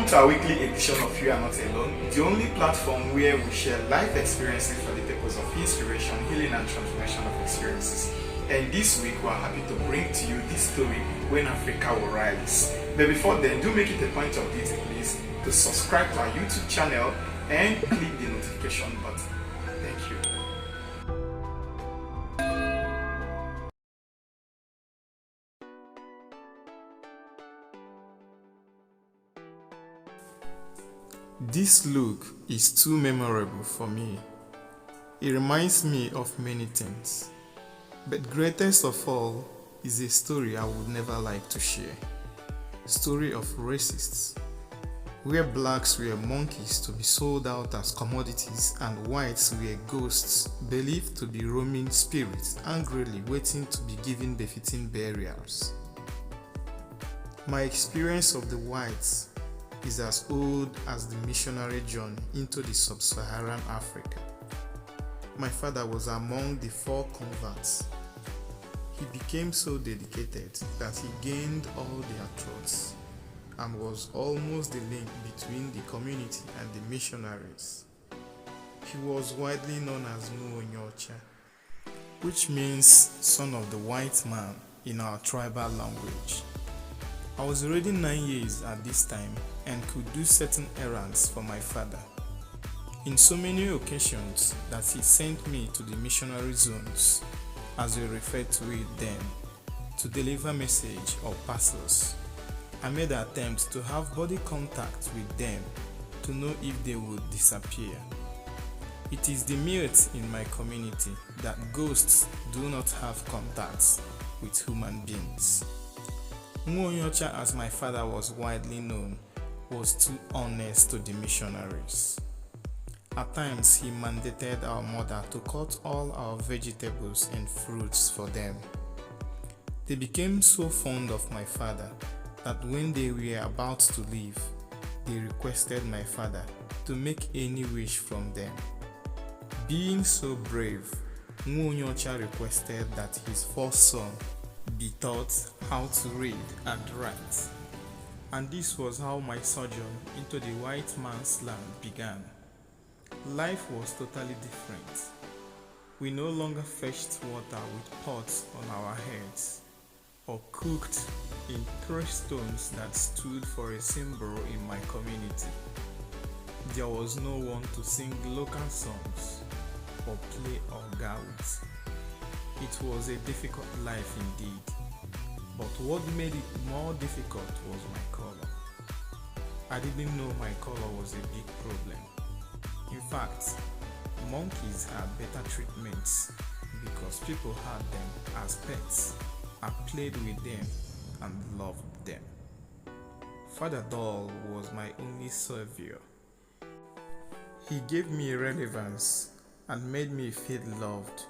Welcome to our weekly edition of You Are Not Alone, the only platform where we share life experiences for the purpose of inspiration, healing, and transformation of experiences. And this week, we are happy to bring to you this story, When Africa Will Rise. But before then, do make it a point of duty, please, to subscribe to our YouTube channel and click the notification button. Thank you. This look is too memorable for me. It reminds me of many things. But greatest of all is a story I would never like to share. Story of racists, where blacks were monkeys to be sold out as commodities and whites were ghosts believed to be roaming spirits angrily waiting to be given befitting burials. My experience of the whites is as old as the missionary journey into the sub-Saharan Africa. My father was among the 4 converts. He became so dedicated that he gained all their trust and was almost the link between the community and the missionaries. He was widely known as Muonyocha, which means son of the white man in our tribal language. I was already 9 years at this time and could do certain errands for my father. In so many occasions that he sent me to the missionary zones, as we referred to it then, to deliver message or parcels. I made attempts to have body contact with them to know if they would disappear. It is the myth in my community that ghosts do not have contacts with human beings. Muonyocha, as my father was widely known, was too honest to the missionaries. At times, he mandated our mother to cut all our vegetables and fruits for them. They became so fond of my father that when they were about to leave, they requested my father to make any wish from them. Being so brave, Muonyocha requested that his first son be taught how to read and write. And this was how my sojourn into the white man's land began. Life was totally different. We no longer fetched water with pots on our heads or cooked in 3 stones that stood for a symbol in my community. There was no one to sing local songs or play organ with. It was a difficult life indeed, but what made it more difficult was my color. I didn't know my color was a big problem. In fact, monkeys had better treatments because people had them as pets and played with them and loved them. Father Doll was my only savior. He gave me relevance and made me feel loved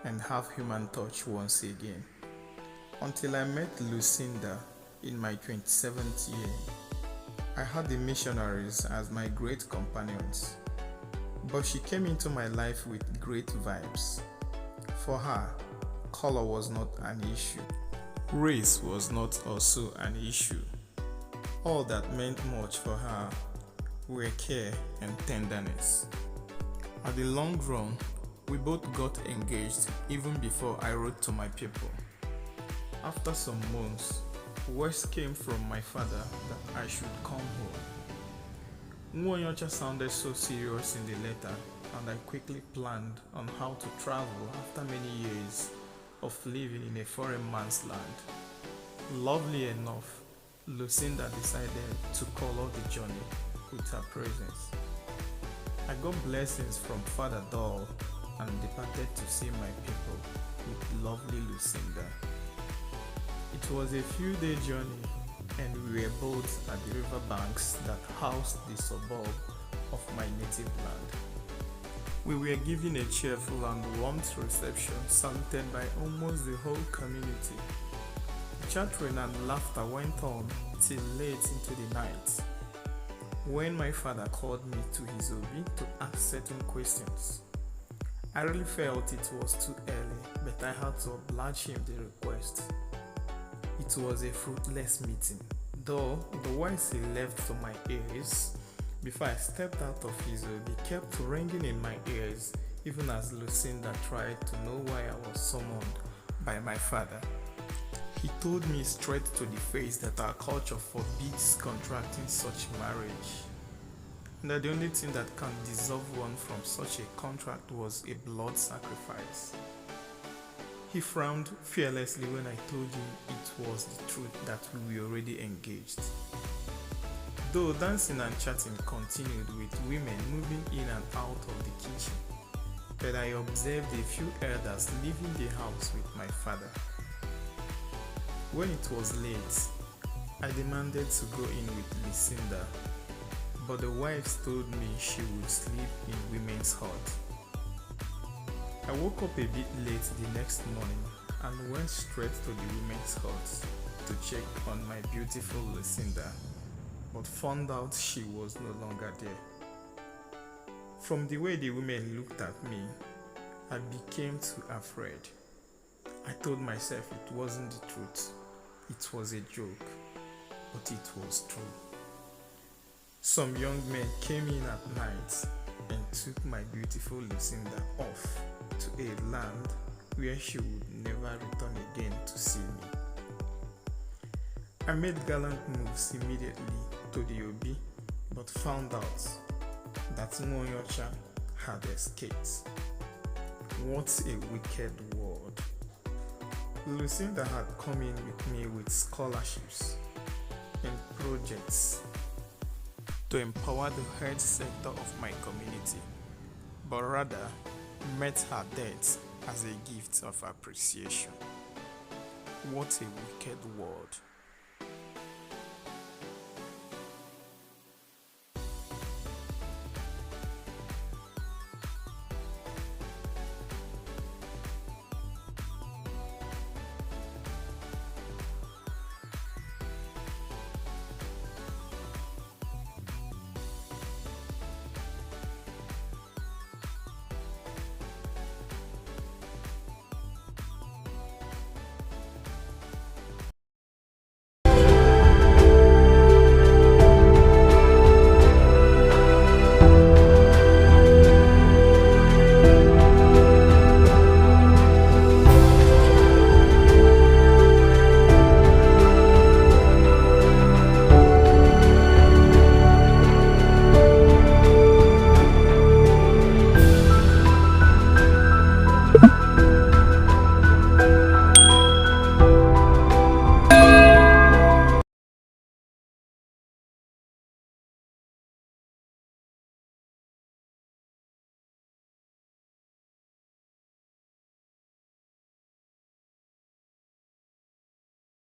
and have human touch once again, until I met Lucinda in my 27th year. I had the missionaries as my great companions, but she came into my life with great vibes. For her, color was not an issue. Race was not also an issue. All that meant much for her were care and tenderness. At the long run, we both got engaged even before I wrote to my people. After some months, words came from my father that I should come home. Muonyocha sounded so serious in the letter, and I quickly planned on how to travel after many years of living in a foreign man's land. Lovely enough, Lucinda decided to color the journey with her presence. I got blessings from Father Doll and departed to see my people with lovely Lucinda. It was a few-day journey, and we were both at the river banks that housed the suburb of my native land. We were given a cheerful and warm reception saluted by almost the whole community. Chattering and laughter went on till late into the night, when my father called me to his obi to ask certain questions. I really felt it was too early, but I had to oblige him the request. It was a fruitless meeting, Though the words he left to my ears before I stepped out of his home, he kept ringing in my ears, even as Lucinda tried to know why I was summoned by my father. He told me straight to the face that our culture forbids contracting such marriage, and that the only thing that can dissolve one from such a contract was a blood sacrifice. He frowned fearlessly when I told him it was the truth that we were already engaged. Though dancing and chatting continued with women moving in and out of the kitchen, but I observed a few elders leaving the house with my father. When it was late, I demanded to go in with Lucinda, but the wives told me she would sleep in women's hut. I woke up a bit late the next morning and went straight to the women's hut to check on my beautiful Lucinda, but found out she was no longer there. From the way the women looked at me, I became too afraid. I told myself it wasn't the truth, it was a joke, but it was true. Some young men came in at night and took my beautiful Lucinda off to a land where she would never return again to see me. I made gallant moves immediately to the Obi, but found out that Nwoyocha had escaped. What a wicked world. Lucinda had come in with me with scholarships and projects to empower the health sector of my community, but rather met her death as a gift of appreciation. What a wicked world.